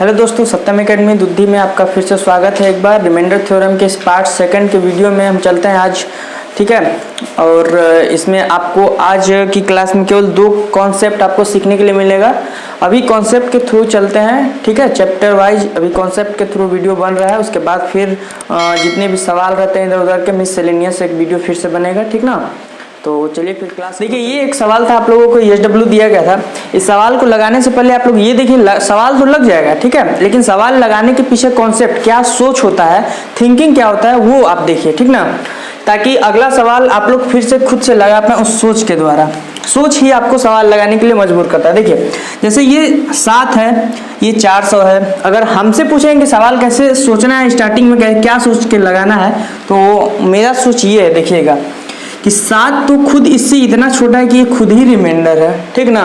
Hello दोस्तों, सत्यम academy दुद्धि में आपका फिर से स्वागत है। एक बार रिमाइंडर थ्योरम के इस पार्ट सेकंड के वीडियो में हम चलते हैं आज, ठीक है। और इसमें आपको आज की क्लास में केवल 2 कॉन्सेप्ट आपको सीखने के लिए मिलेगा। अभी कॉन्सेप्ट के थ्रू चलते हैं, ठीक है, चैप्टर वाइज अभी कॉन्सेप्ट के थ्रू वीडियो बन रहा है। उसके बाद फिर जितने भी सवाल रहते हैं इधर उधर के मिससेलेनियस एक वीडियो फिर से बनेगा, ठीक ना। तो चलिए फिर क्लास। देखिए, ये एक सवाल था, आप लोगों को SW दिया गया था। इस सवाल को लगाने से पहले आप लोग ये देखिए, सवाल तो लग जाएगा, ठीक है, लेकिन सवाल लगाने के पीछे कॉन्सेप्ट क्या सोच होता है, थिंकिंग क्या होता है, वो आप देखिए, ठीक ना, ताकि अगला सवाल आप लोग फिर से खुद से लगा पाए उस सोच के द्वारा। सोच ही आपको सवाल लगाने के लिए मजबूर करता है। देखिए, जैसे ये 7 है, ये 400 है। अगर हमसे पूछेंगे कि सवाल कैसे सोचना है, स्टार्टिंग में क्या सोच के लगाना है, तो मेरा सोच ये है, देखिएगा कि 7 तो खुद इससे इतना छोटा है कि ये खुद ही रिमाइंडर है, ठीक ना।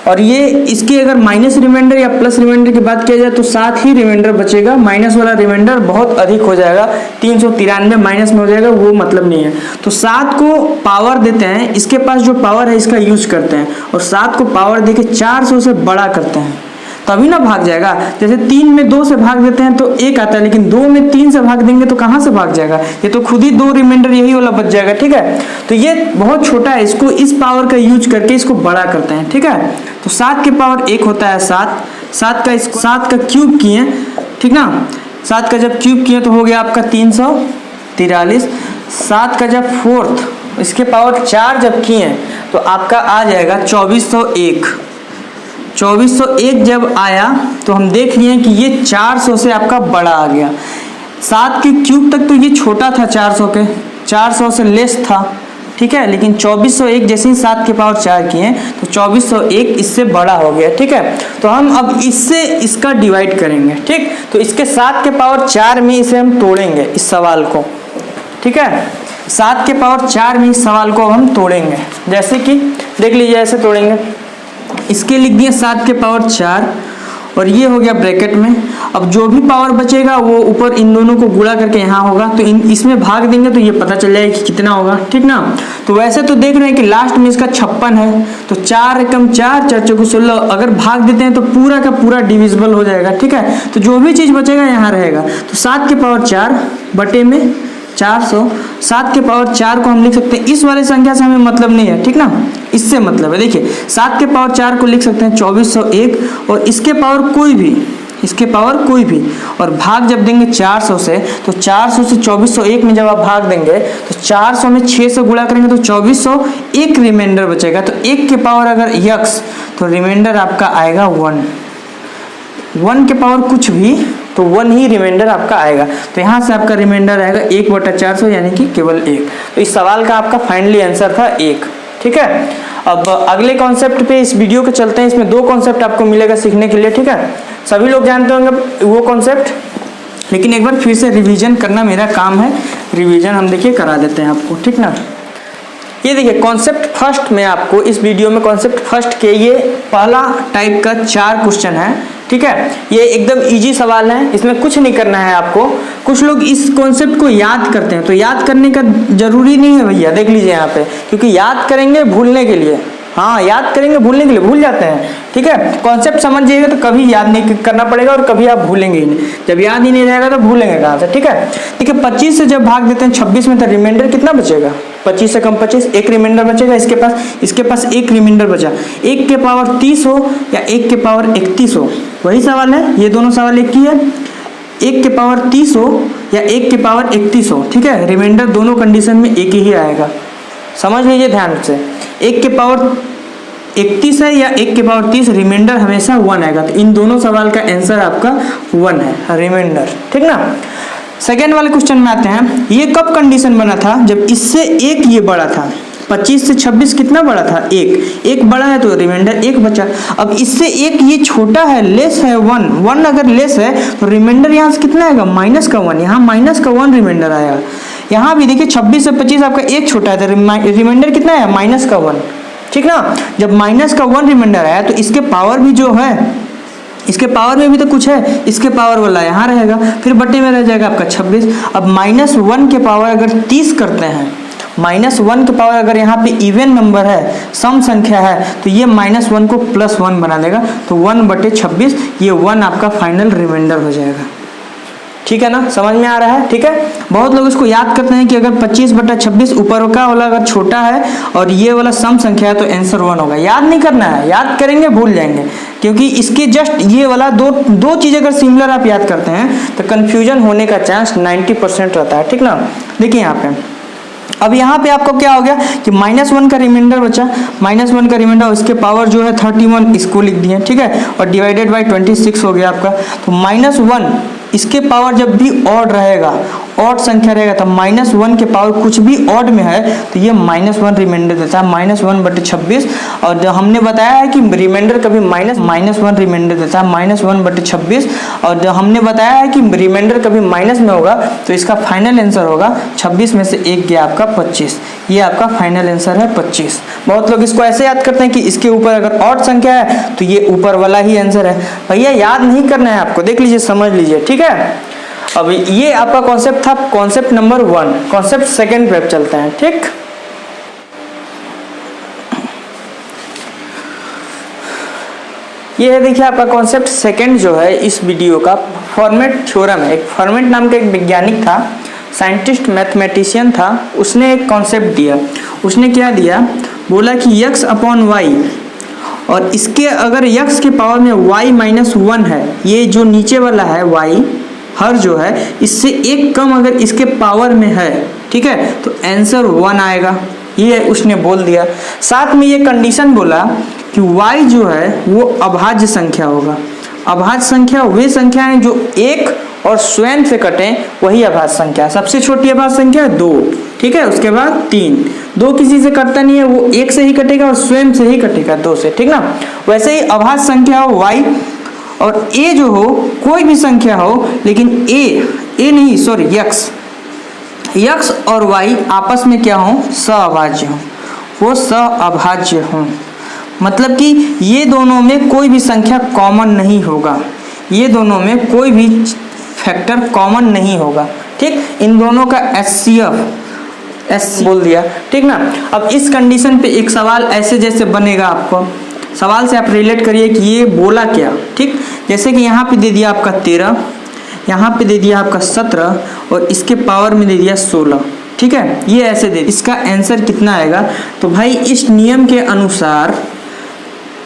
और ये इसकी अगर माइनस रिमाइंडर या प्लस रिमाइंडर की बात किया जाए तो 7 ही रिमाइंडर बचेगा। माइनस वाला रिमाइंडर बहुत अधिक हो जाएगा, 393 माइनस में हो जाएगा, वो मतलब नहीं है। तो 7 को पावर देते हैं, इसके पास जो पावर है इसका यूज करते हैं, और 7 को पावर देके 400 से बड़ा करते हैं, तभी ना भाग जाएगा। जैसे 3 में 2 से भाग देते हैं तो 1 आता है, लेकिन 2 में 3 से भाग देंगे तो कहां से भाग जाएगा, ये तो खुद ही 2 रिमाइंडर यही वाला बच जाएगा, ठीक है। तो ये बहुत छोटा है, इसको इस पावर का यूज करके इसको बड़ा करते हैं, ठीक है। तो 7 के पावर 1 होता है 7 का क्यूब किए, ठीक ना। 7 का जब क्यूब किए तो हो गया आपका 343। 7 का जब फोर्थ इसके पावर 4 जब किए तो आपका आ जाएगा 2401। 2401 जब आया तो हम देख लिए कि ये 400 से आपका बड़ा आ गया। 7 के क्यूब तक तो ये छोटा था, 400 से लेस था, ठीक है, लेकिन 2401 जैसे ही 7 के पावर 4 किए तो 2401 इससे बड़ा हो गया, ठीक है। तो हम अब इससे इसका डिवाइड करेंगे, ठीक। तो इसके 7 के पावर 4 में इसे हम तोड़ेंगे, इस सवाल को, ठीक है। 7 के पावर 4 में इस सवाल को हम तोड़ेंगे, जैसे कि देख लीजिए, ऐसे तोड़ेंगे। इसके लिख दिए 7 के पावर 4 और ये हो गया ब्रैकेट में। अब जो भी पावर बचेगा वो ऊपर इन दोनों को गुणा करके यहाँ होगा, तो इसमें भाग देंगे तो ये पता चल जाएगा कि कितना होगा, ठीक ना। तो वैसे तो देख रहे हैं कि लास्ट में इसका 56 है, तो 4 एकम 4, 4 चौको 16। अगर भाग देते हैं तो पूरा का पूरा डिविजिबल हो जाएगा, ठीक है। तो जो भी चीज बचेगा यहाँ रहेगा। तो 7 के पावर 4 बटे में 400। 7 के पावर 4 को हम लिख सकते हैं, इस वाले संख्या से हमें मतलब नहीं है, ठीक ना, इससे मतलब है। देखिए, 7 के पावर 4 को लिख सकते हैं 2401, और इसके पावर कोई भी, और भाग जब देंगे 400 से, तो 400 से 2401 में जब आप भाग देंगे तो 400 में 6 से गुणा करेंगे तो 2401 रिमाइंडर बचेगा। तो 1 के पावर अगर x तो रिमाइंडर आपका आएगा 1 के पावर कुछ भी तो 1 ही रिमाइंडर आपका आएगा। तो यहाँ से आपका रिमाइंडर आएगा 1/400, यानी कि केवल 1। तो इस सवाल का आपका फाइनली आंसर था 1, ठीक है। अब अगले कॉन्सेप्ट पे इस वीडियो के चलते हैं। इसमें 2 कॉन्सेप्ट आपको मिलेगा सीखने के लिए, ठीक है। सभी लोग जानते होंगे वो कॉन्सेप्ट, लेकिन एक बार फिर से रिवीजन करना मेरा काम है। रिवीजन हम देखिए करा देते हैं आपको, ठीक ना। ये देखिए, कॉन्सेप्ट फर्स्ट में आपको इस वीडियो में कॉन्सेप्ट फर्स्ट के ये पहला टाइप का 4 क्वेश्चन है, ठीक है। ये एकदम इजी सवाल है, इसमें कुछ नहीं करना है आपको। कुछ लोग इस कॉन्सेप्ट को याद करते हैं, तो याद करने का जरूरी नहीं है भैया, देख लीजिए यहाँ पे, क्योंकि याद करेंगे भूलने के लिए, हाँ याद करेंगे भूलने के लिए, भूल जाते हैं, ठीक है। कॉन्सेप्ट समझ जाइएगा तो कभी याद नहीं करना पड़ेगा, और कभी आप भूलेंगे ही नहीं। जब याद ही नहीं रहेगा तो भूलेंगे कहाँ से, ठीक है। देखिए, 25 से जब भाग देते हैं 26 में तो रिमाइंडर कितना बचेगा, 25 से कम 25, 1 रिमाइंडर बचेगा। इसके पास 1 रिमाइंडर बचा। 1 के पावर 30 हो या 1 के पावर 31 हो, वही सवाल है, ये दोनों सवाल एक ही है। 1 के पावर 30 हो या 1 के पावर 31 हो, ठीक है, रिमाइंडर दोनों कंडीशन में एक ही आएगा, समझ लीजिए ध्यान से। 1 के पावर 31 है या 1 के पावर 30, रिमाइंडर हमेशा 1 आएगा। तो इन दोनों सवाल का आंसर आपका 1 है, रिमाइंडर, ठीक ना। सेकेंड वाले क्वेश्चन में आते हैं। ये कब कंडीशन बना था, जब इससे 1 ये बड़ा था। 25 से 26 कितना बड़ा था, 1 बड़ा है तो रिमाइंडर 1 बचा। अब इससे 1 ये छोटा है, लेस है 1 अगर लेस है तो रिमाइंडर यहाँ से कितना आएगा, माइनस का 1, यहाँ माइनस का 1 रिमाइंडर आएगा। यहाँ भी देखिए, 26 से 25 आपका 1 छोटा है तो रिमाइंडर कितना है, माइनस का 1, ठीक ना। जब माइनस का 1 रिमाइंडर आया तो इसके पावर भी जो है, इसके पावर में भी तो कुछ है, इसके पावर वाला यहाँ रहेगा, फिर बटे में रह जाएगा आपका 26। अब -1 के पावर अगर 30 करते हैं, -1 की पावर अगर यहाँ पे इवन नंबर है, सम संख्या है, तो ये -1 को +1 बना देगा, तो 1/26 ये 1 आपका फाइनल रिमाइंडर हो जाएगा। ठीक है ना, समझ में आ रहा है? ठीक है, बहुत लोग इसको याद करते हैं कि अगर 25/26 ऊपर का वाला अगर छोटा है और ये वाला सम संख्या है तो आंसर 1 होगा। याद नहीं करना है, याद करेंगे भूल जाएंगे, क्योंकि इसके जस्ट ये वाला दो चीज़ अगर सिमिलर आप याद करते हैं तो कंफ्यूजन होने का चांस 90% रहता है। ठीक ना, देखिए यहाँ पे अब यहाँ पे आपको क्या हो गया कि -1 का रिमाइंडर बचा, -1 का रिमाइंडर, इसके पावर जो है 31 इसको लिख दिए। ठीक है, और डिवाइडेड बाय 26 हो गया आपका। तो -1 इसके पावर जब भी ऑड रहेगा, ऑड संख्या रहेगा, तो -1 के पावर कुछ भी ऑड में है तो ये -1 रिमाइंडर देता है, -1/26। और जो हमने बताया है कि रिमाइंडर कभी -1 रिमाइंडर देता है, -1/26। और जो हमने बताया है कि रिमाइंडर कभी माइनस में होगा तो इसका फाइनल आंसर होगा 26 में से 1 गया आपका 25। ये आपका फाइनल आंसर है 25। बहुत लोग इसको ऐसे याद करते हैं कि इसके ऊपर अगर ऑड संख्या है तो ये ऊपर वाला ही आंसर है। भैया याद नहीं करना है आपको, देख लीजिए, समझ लीजिए। ठीक है, अब ये आपका कॉन्सेप्ट था, कॉन्सेप्ट नंबर 1। कॉन्सेप्ट सेकंड पे चलते हैं। ठीक, ये है देखिए आपका कॉन्सेप्ट सेकंड जो है इस वीडियो का, फॉर्मेट थ्योरम है। एक फॉर्मेट नाम का एक वैज्ञानिक था, साइंटिस्ट मैथमेटिशियन था, उसने एक कॉन्सेप्ट दिया। उसने क्या दिया, बोला कि x/y, और इसके अगर x के पावर में y -1 है, ये जो नीचे वाला है y हर जो है इससे एक कम अगर इसके पावर में है, ठीक है, तो आंसर 1 आएगा। ये उसने बोल दिया। साथ में ये कंडीशन बोला कि y जो है वो अभाज्य संख्या होगा। अभाज्य संख्या वे संख्याएं जो 1 और स्वयं से कटें, वही अभाज्य संख्या। सबसे छोटी अभाज्य संख्या है 2, ठीक है, उसके बाद 3। 2 किसी से कटता नहीं है, वो 1 से ही कटेगा और स्वयं से ही कटेगा 2 से। ठीक ना, वैसे ही अभाज्य संख्या हो y और a जो हो, कोई भी संख्या हो, लेकिन x और y आपस में क्या हो, सअभाज्य हो, वो सअभाज्य हो। मतलब कि ये दोनों में कोई भी संख्या कॉमन नहीं होगा, ये दोनों में कोई भी फैक्टर कॉमन नहीं होगा। ठीक, इन दोनों का HCF बोल दिया। ठीक ना, अब इस कंडीशन पे एक सवाल ऐसे जैसे बनेगा, आपको सवाल से आप रिलेट करिए कि ये बोला क्या। ठीक, जैसे कि यहाँ पे दे दिया आपका 13, यहाँ पे दे दिया आपका 17 और इसके पावर में दे दिया 16। ठीक है, ये ऐसे दे, इसका आंसर कितना आएगा। तो भाई इस नियम के अनुसार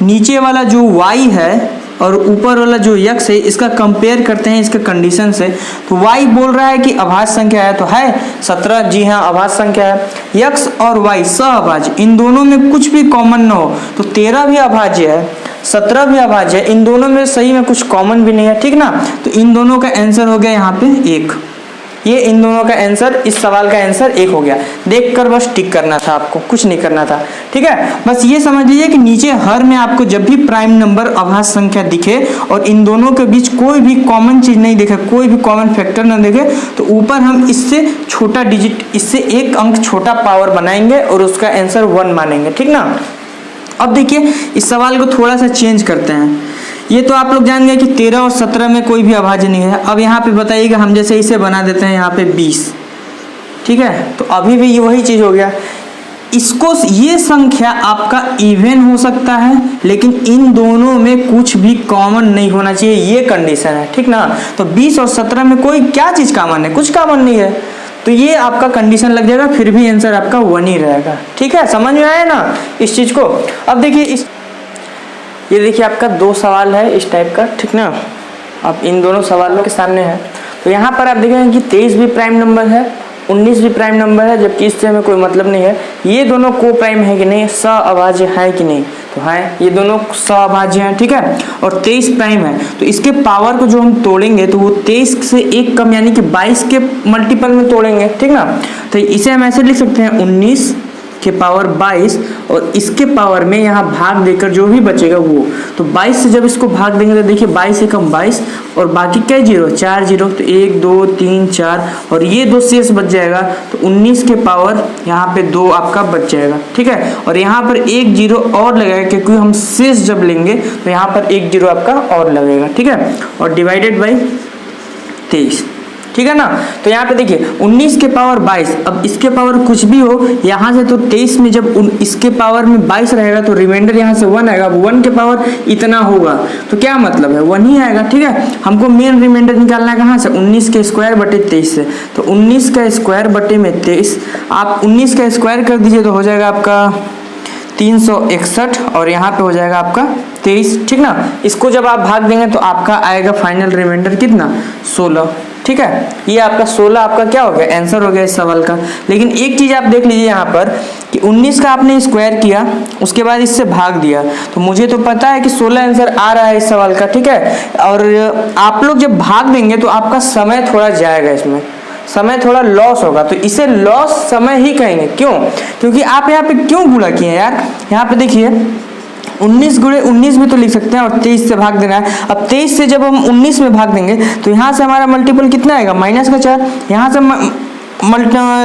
नीचे वाला जो y है और ऊपर वाला जो x है, इसका कंपेयर करते हैं इसके कंडीशन से। तो y बोल रहा है कि अभाज्य संख्या है, तो है 17, जी हाँ अभाज्य संख्या है। x और y सअभाज्य, इन दोनों में कुछ भी कॉमन ना हो, तो 13 भी अभाज्य है, 17 भी अभाज्य है, इन दोनों में सही में कुछ कॉमन भी नहीं है। ठीक ना, तो इन दोनों का आंसर हो गया यहाँ पे 1। ये इन दोनों का आंसर, इस सवाल का आंसर 1 हो गया। देखकर बस टिक करना था आपको, कुछ नहीं करना था। ठीक है, बस ये समझ लीजिए कि नीचे हर में आपको जब भी प्राइम नंबर अभाज्य संख्या दिखे और इन दोनों के बीच कोई भी कॉमन चीज नहीं दिखे, कोई भी कॉमन फैक्टर ना दिखे, तो ऊपर हम इससे छोटा डिजिट, इससे एक अंक छोटा पावर बनाएंगे और उसका आंसर 1 मानेंगे। ठीक ना, अब देखिए इस सवाल को थोड़ा सा चेंज करते हैं। ये तो आप लोग जान गए कि 13 और 17 में कोई भी अभाज्य नहीं है। अब यहाँ पे बताइएगा, हम जैसे इसे बना देते हैं यहाँ पे 20। ठीक है, तो अभी भी ये वही चीज हो गया। इसको, ये संख्या आपका इवन हो सकता है, लेकिन इन दोनों में कुछ भी कॉमन नहीं होना चाहिए, ये कंडीशन है। ठीक ना, तो 20 और 17 में कोई क्या चीज कॉमन है, कुछ कॉमन नहीं है, तो ये आपका कंडीशन लग जाएगा, फिर भी आंसर आपका 1 ही रहेगा। ठीक है, समझ में आया ना इस चीज को। अब देखिए ये देखिए आपका 2 सवाल है इस टाइप का। ठीक ना, अब इन दोनों सवालों के सामने है, तो यहाँ पर आप देखेंगे कि 23 भी प्राइम नंबर है, 19 भी प्राइम नंबर है, जबकि इससे हमें कोई मतलब नहीं है। ये दोनों को प्राइम है कि नहीं, सअभाज्य है कि नहीं, तो है, ये दोनों सअभाज्य हैं। ठीक है, और 23 प्राइम है, तो इसके पावर को जो हम तोड़ेंगे तो वो 23 से एक कम यानी कि 22 के मल्टीपल में तोड़ेंगे। ठीक ना, तो इसे हम ऐसे लिख सकते हैं 19 के पावर 22 और इसके पावर में यहाँ भाग देकर जो भी बचेगा वो, तो 22 से जब इसको भाग देंगे तो देखिए 22 से कम 22 और बाकी क्या 0, 4 0, तो 1 2 3 4 और ये 2 शेष बच जाएगा, तो 19 के पावर यहाँ पे 2 आपका बच जाएगा। ठीक है, और यहाँ पर 1 0 और लगेगा, क्योंकि हम शेष जब लेंगे तो यहाँ पर 1 0 आपका और लगेगा। ठीक है, और डिवाइडेड बाई 23। ठीक है ना। तो यहाँ पे देखिए 19 के पावर 22, अब इसके पावर कुछ भी हो यहाँ से, तो 23 में जब इसके पावर में 22 रहेगा तो रिमाइंडर यहाँ से 1 आएगा, 1 के पावर इतना होगा तो क्या मतलब है 1 ही आएगा। ठीक है, हमको मेन रिमाइंडर निकालना है कहाँ से, 19 के स्क्वायर बटे 23 से। तो 19 का स्क्वायर बटे में 23, आप 19 का स्क्वायर कर दीजिए तो हो जाएगा आपका 361 और यहाँ पे हो जाएगा आपका 23। ठीक ना, इसको जब आप भाग देंगे तो आपका आएगा फाइनल रिमाइंडर कितना, 16। ठीक है, ये आपका 16 आपका क्या हो गया, आंसर हो गया इस सवाल का। लेकिन एक चीज आप देख लीजिए यहाँ पर कि 19 का आपने स्क्वायर किया, उसके बाद इससे भाग दिया, तो मुझे तो पता है कि 16 आंसर आ रहा है इस सवाल का। ठीक है, और आप लोग जब भाग देंगे तो आपका समय थोड़ा जाएगा, इसमें समय थोड़ा लॉस होगा, तो इसे लॉस समय ही कहेंगे। क्यों, क्योंकि आप यहाँ पे क्यों गुणा किए यार, यहाँ पे देखिए 19 गुणे 19 भी तो लिख सकते हैं और 23 से भाग देना है। अब 23 से जब हम 19 में भाग देंगे तो यहाँ से हमारा मल्टीपल कितना आएगा, -4, यहाँ से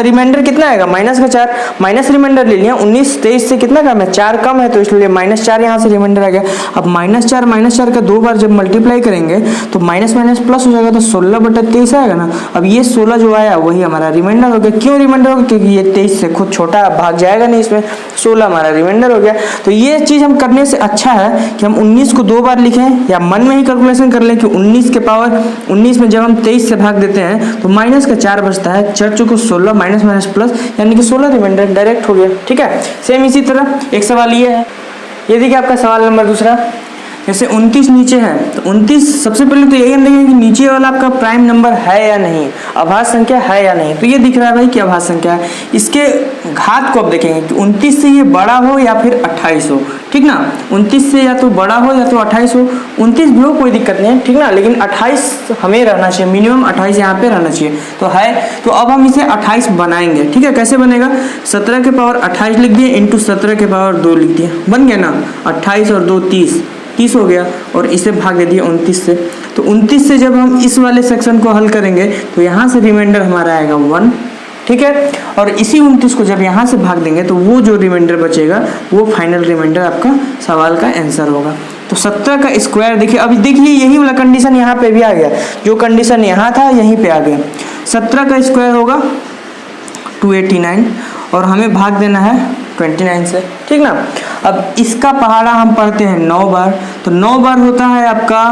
रिमाइंडर कितना आएगा, -4, माइनस रिमाइंडर ले लिया। 19 23 से कितना कम है, 4 कम है, तो इसलिए -4 यहाँ से रिमाइंडर आ गया। अब -4 का 2 बार जब मल्टीप्लाई करेंगे तो माइनस माइनस प्लस हो जाएगा, तो 16/23 आएगा ना। अब ये 16 जो आया वही हमारा रिमाइंडर हो गया। क्यों रिमाइंडर हो गया, क्योंकि ये 23 से खुद छोटा भाग जाएगा नहीं, इसमें 16 हमारा रिमाइंडर हो गया। तो ये चीज हम करने से अच्छा है कि हम 19 को 2 बार लिखें या मन में ही कैलकुलेशन कर लें कि 19 के पावर 19 में जब हम 23 से भाग देते हैं तो -4 बचता है, 4 को 16 माइनस माइनस प्लस यानी कि 16 रिमाइंडर डायरेक्ट हो गया। ठीक है, सेम इसी तरह एक सवाल ये है, ये देखिए आपका सवाल नंबर दूसरा। जैसे 29 नीचे है तो 29 सबसे पहले तो यही हम देखेंगे कि नीचे वाला आपका प्राइम नंबर है या नहीं, अभाज्य संख्या है या नहीं। तो ये दिख रहा है भाई कि अभाज्य संख्या है। इसके घात को अब देखेंगे कि 29 से ये बड़ा हो या फिर 28 हो। ठीक ना, 29 से या तो बड़ा हो या तो 28 हो, 29 भी हो कोई दिक्कत नहीं है। ठीक ना, लेकिन 28 हमें रहना चाहिए, मिनिमम 28 यहाँ पे रहना चाहिए। तो है, तो अब हम इसे 28 बनाएंगे। ठीक है, कैसे बनेगा, 17 के पावर 28 लिख दिए इंटू 17 के पावर 2 लिख दिए, बन गया ना। 28 और 2 30 हो गया, और इसे भाग दे दिए 29 से। तो 29 से जब हम इस वाले सेक्शन को हल करेंगे तो यहाँ से रिमाइंडर हमारा आएगा 1। ठीक है, और इसी 29 को जब यहाँ से भाग देंगे तो वो जो रिमाइंडर बचेगा वो फाइनल रिमाइंडर आपका सवाल का आंसर होगा। तो 17 का स्क्वायर देखिए, अभी देखिए यही वाला कंडीशन यहाँ पे भी आ गया, जो कंडीशन यहाँ था यहीं पे आ गया। 17 का स्क्वायर होगा 289 और हमें भाग देना है 29 से। ठीक ना, अब इसका पहाड़ा हम पढ़ते हैं 9 बार, तो 9 बार होता है आपका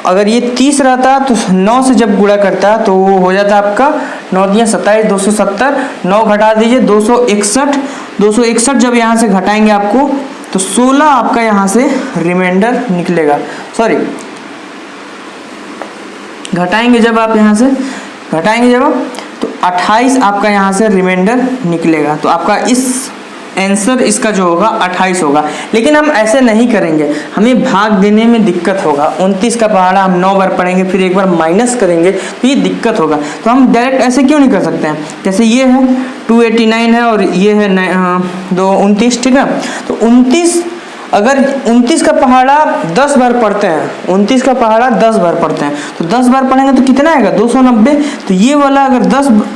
अगर ये 30 रहता तो 9 से जब गुणा करता तो वो हो जाता आपका 9 दिया 27, 270, 9 घटा दीजिए 261, 261 जब यहाँ से घटाएंगे आपको तो 16 आपका यहाँ से रिमाइंडर निकलेगा। सॉरी, घटाएंगे जब आप यहाँ से घटाएंगे जब आप तो 28 आपका यहाँ से रिमाइंडर निकलेगा। तो आपका इस आंसर इसका जो होगा 28 होगा। लेकिन हम ऐसे नहीं करेंगे, हमें भाग देने में दिक्कत होगा। 29 का पहाड़ा हम 9 बार पढ़ेंगे, फिर एक बार माइनस करेंगे तो ये दिक्कत होगा। तो हम डायरेक्ट ऐसे क्यों नहीं कर सकते हैं, जैसे ये है 289 है और ये है 29। ठीक है, तो 29 अगर 29 का पहाड़ा 10 बार पढ़ते हैं, 29 का पहाड़ा 10 बार पढ़ते हैं तो 10 बार पढ़ेंगे तो कितना आएगा 290। तो ये वाला अगर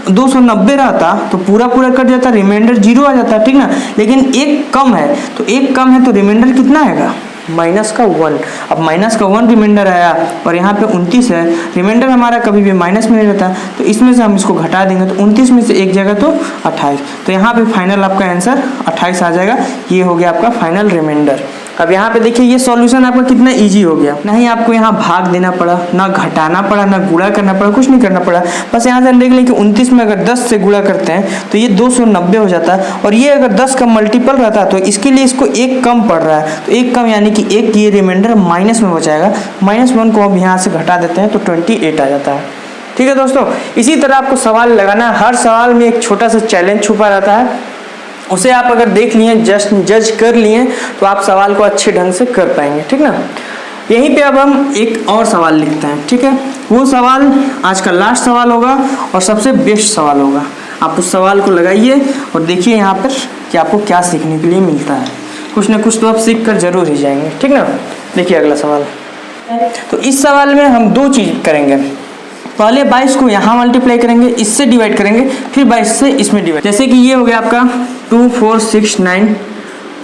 290 रहता तो पूरा कट जाता, रिमाइंडर 0 आ जाता। ठीक ना, लेकिन एक कम है, तो एक कम है तो रिमाइंडर कितना आएगा -1। अब -1 रिमाइंडर आया और यहाँ पे 29 है, रिमाइंडर हमारा कभी भी माइनस में नहीं रहता, तो इसमें से हम इसको घटा देंगे तो 29 में से एक जगह तो 28, तो यहाँ पे फाइनल आपका आंसर 28 आ जाएगा। ये हो गया आपका फाइनल रिमाइंडर। अब यहाँ पे देखिए ये सॉल्यूशन आपका कितना इजी हो गया, नहीं आपको यहाँ भाग देना पड़ा, ना घटाना पड़ा, ना गुणा करना पड़ा, कुछ नहीं करना पड़ा। बस यहाँ से हम देख लें कि 29 में अगर 10 से गुणा करते हैं तो ये 290 हो जाता है, और ये अगर 10 का मल्टीपल रहता है तो इसके लिए इसको एक कम पड़ रहा है, तो एक कम यानी कि एक ये रिमाइंडर माइनस में बचाएगा। -1 को अब यहाँ से घटा देते हैं तो 28 आ जाता है। ठीक है दोस्तों, इसी तरह आपको सवाल लगाना, हर सवाल में एक छोटा सा चैलेंज छुपा रहता है, उसे आप अगर देख लिए, जज कर लिए तो आप सवाल को अच्छे ढंग से कर पाएंगे। ठीक ना, यहीं पे अब हम एक और सवाल लिखते हैं। ठीक है, वो सवाल आज का लास्ट सवाल होगा और सबसे बेस्ट सवाल होगा। आप उस सवाल को लगाइए और देखिए यहाँ पर कि आपको क्या सीखने के लिए मिलता है। कुछ ना कुछ तो आप सीख कर जरूर ही जाएंगे। ठीक ना, देखिए अगला सवाल। तो इस सवाल में हम 2 चीज़ करेंगे, पहले 22 को यहाँ मल्टीप्लाई करेंगे, इससे डिवाइड करेंगे, फिर 22 से इसमें डिवाइड। जैसे कि ये हो गया आपका 2469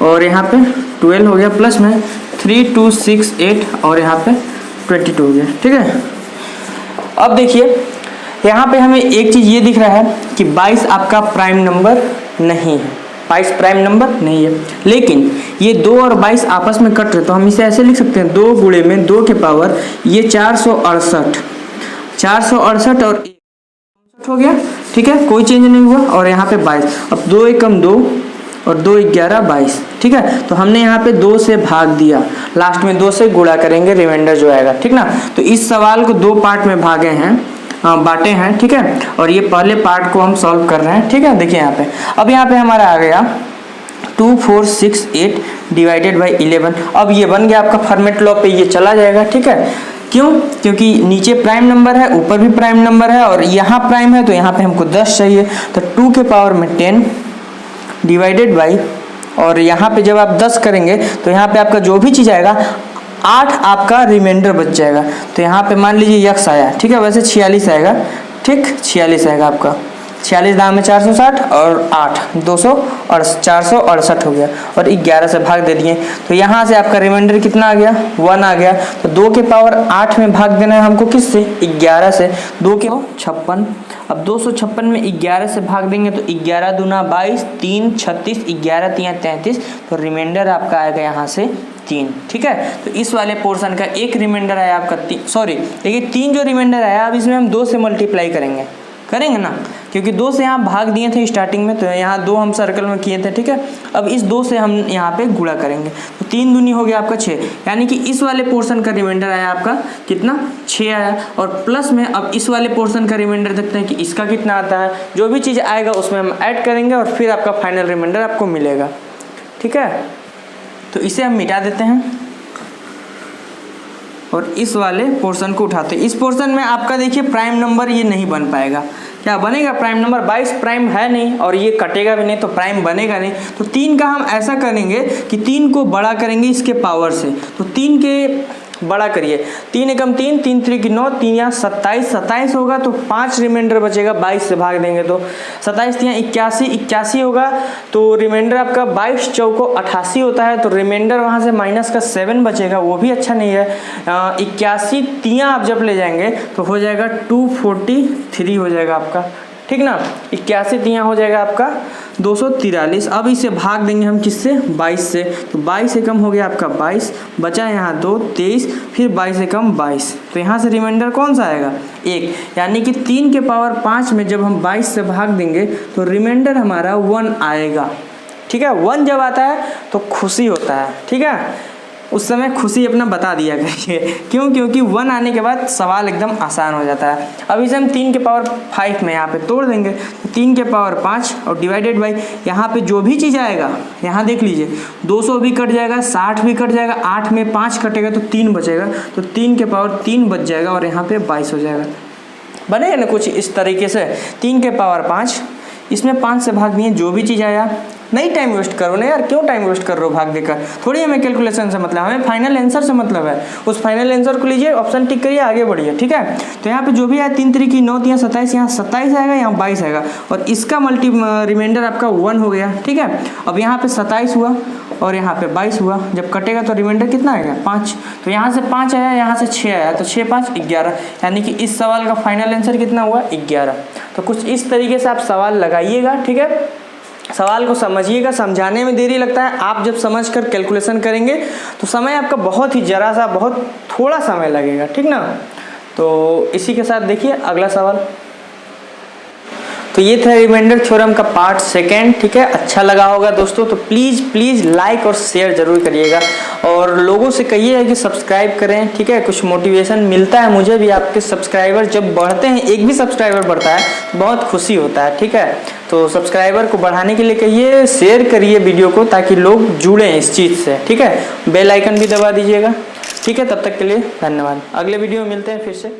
और यहाँ पे 12 हो गया, प्लस में 3268 और यहाँ पे 22 हो गया। ठीक है, अब देखिए यहाँ पे हमें एक चीज़ ये दिख रहा है कि 22 आपका प्राइम नंबर नहीं है, 22 प्राइम नंबर नहीं है, लेकिन ये 2 और 22 आपस में कट रहे, तो हम इसे ऐसे लिख सकते हैं 2 गुणे में 2 के पावर ये 468, 468 और 1 हो गया, ठीक है, कोई चेंज नहीं हुआ। और यहाँ पे 22, अब 2 एकम 2 और 2 11 22, ठीक है, तो हमने यहाँ पे 2 से भाग दिया, लास्ट में 2 से गुणा करेंगे, रिमाइंडर जो आएगा, ठीक ना। तो इस सवाल को 2 पार्ट में भागे हैं, बांटे हैं, ठीक है, और ये पहले पार्ट को हम सॉल्व कर रहे हैं, ठीक है। देखिए यहाँ पे, अब यहाँ पे हमारा आ गया 2468 डिवाइडेड बाई 11। अब ये बन गया आपका फॉर्मेट लॉ पे ये चला जाएगा, ठीक है। क्यों? क्योंकि नीचे प्राइम नंबर है, ऊपर भी प्राइम नंबर है, और यहाँ प्राइम है तो यहाँ पे हमको 10 चाहिए, तो 2 के पावर में 10 डिवाइडेड बाई, और यहाँ पे जब आप 10 करेंगे तो यहाँ पे आपका जो भी चीज़ आएगा 8 आपका रिमाइंडर बच जाएगा। तो यहाँ पे मान लीजिए x आया, ठीक है, वैसे 46 आएगा, ठीक, 46 आएगा आपका, 46 दाम में 460 और 8 200 और 468 हो गया, और 11 से भाग दे दिए, तो यहाँ से आपका रिमाइंडर कितना आ गया, 1 आ गया। तो 2 के पावर 8 में भाग देना है हमको, किससे, 11 से, 2 के 56, अब 256 में 11 से भाग देंगे तो 11 दूना 22, 3 36, 11 3 33, तो रिमाइंडर आपका आएगा यहाँ से 3, ठीक है। तो इस वाले पोर्शन का एक रिमाइंडर आया आपका 3, सॉरी देखिए 3 जो रिमाइंडर आया, अब इसमें हम 2 से मल्टीप्लाई करेंगे ना, क्योंकि 2 से यहाँ भाग दिए थे स्टार्टिंग में, तो यहाँ 2 हम सर्कल में किए थे, ठीक है। अब इस 2 से हम यहाँ पे गुणा करेंगे, तो 3 दूनी हो गया आपका 6, यानी कि इस वाले पोर्शन का रिमाइंडर आया आपका कितना, 6 आया। और प्लस में अब इस वाले पोर्शन का रिमाइंडर देखते हैं कि इसका कितना आता है, जो भी चीज़ आएगा उसमें हम ऐड करेंगे और फिर आपका फाइनल रिमाइंडर आपको मिलेगा, ठीक है। तो इसे हम मिटा देते हैं और इस वाले पोर्शन को उठाते हैं। इस पोर्शन में आपका देखिए प्राइम नंबर ये नहीं बन पाएगा, क्या बनेगा प्राइम नंबर, 22 प्राइम है नहीं, और ये कटेगा भी नहीं, तो प्राइम बनेगा नहीं। तो 3 का हम ऐसा करेंगे कि 3 को बड़ा करेंगे इसके पावर से, तो 3 के बड़ा करिए, 3 एकम 3, 3 3 की 9, 3 यहाँ 27, 27 होगा, तो 5 रिमाइंडर बचेगा, 22 से भाग देंगे तो 27 यहाँ 81, 81 होगा, तो रिमाइंडर आपका 22 चौको 88 होता है, तो रिमाइंडर वहाँ से माइनस का 7 बचेगा, वो भी अच्छा नहीं है। 81 तियाँ आप जब ले जाएंगे तो हो जाएगा 243 हो जाएगा आपका, ठीक ना, 81 तियाँ हो जाएगा आपका 243। अब इसे भाग देंगे हम किससे, 22 से, तो 22 से कम हो गया आपका 22, बचा यहाँ 2 23, फिर 22 से कम 22, तो यहाँ से रिमाइंडर कौन सा आएगा, 1, यानी कि 3 के पावर 5 में जब हम 22 से भाग देंगे तो रिमाइंडर हमारा 1 आएगा, ठीक है। 1 जब आता है तो खुशी होता है, ठीक है, उस समय खुशी अपना बता दिया करिए, क्यों, क्योंकि 1 आने के बाद सवाल एकदम आसान हो जाता है। अब इसे हम 3 के पावर 5 में यहाँ पे तोड़ देंगे, तो 3 के पावर 5 और डिवाइडेड बाई, यहाँ पे जो भी चीज़ आएगा, यहाँ देख लीजिए 200 भी कट जाएगा, 60 भी कट जाएगा, 8 में 5 कटेगा तो 3 बचेगा, तो 3 के पावर 3 बच जाएगा, और यहाँ पे 22 हो जाएगा, बनेगा ना कुछ इस तरीके से। 3 के पावर 5, इसमें 5 से भाग दिए, जो भी चीज़ आया, नहीं टाइम वेस्ट करो ना यार, क्यों टाइम वेस्ट कर रहे हो भाग देकर, थोड़ी हमें कैलकुलेशन से मतलब, हमें फाइनल आंसर से मतलब है। उस फाइनल आंसर को लीजिए, ऑप्शन टिक करिए, आगे बढ़िए, ठीक है। तो यहाँ पे जो भी आया 3 3 की 9 3 27, यहाँ 27 आएगा, यहाँ 22 आएगा, और इसका रिमाइंडर आपका 1 हो गया, ठीक है। अब यहाँ पे 27 हुआ और यहाँ पे 22 हुआ, जब कटेगा तो रिमाइंडर कितना आएगा, 5, तो यहाँ से 5 आया, यहाँ से 6 आया, तो 6 5 11, यानी कि इस सवाल का फाइनल आंसर कितना हुआ, 11। तो कुछ इस तरीके से आप सवाल लगाइएगा, ठीक है। सवाल को समझिएगा, समझाने में देरी लगता है, आप जब समझकर कैलकुलेशन करेंगे तो समय आपका बहुत ही जरा सा, बहुत थोड़ा समय लगेगा, ठीक ना। तो इसी के साथ देखिए अगला सवाल। तो ये था रिमाइंडर थ्योरम का पार्ट 2, ठीक है। अच्छा लगा होगा दोस्तों, तो प्लीज़ लाइक और शेयर जरूर करिएगा, और लोगों से कहिए कि सब्सक्राइब करें, ठीक है। कुछ मोटिवेशन मिलता है मुझे भी, आपके सब्सक्राइबर जब बढ़ते हैं, एक भी सब्सक्राइबर बढ़ता है तो बहुत खुशी होता है, ठीक है। तो सब्सक्राइबर को बढ़ाने के लिए कहिए, शेयर करिए वीडियो को, ताकि लोग जुड़ें इस चीज़ से, ठीक है। बेल आइकन भी दबा दीजिएगा, ठीक है। तब तक के लिए धन्यवाद, अगले वीडियो में मिलते हैं फिर से।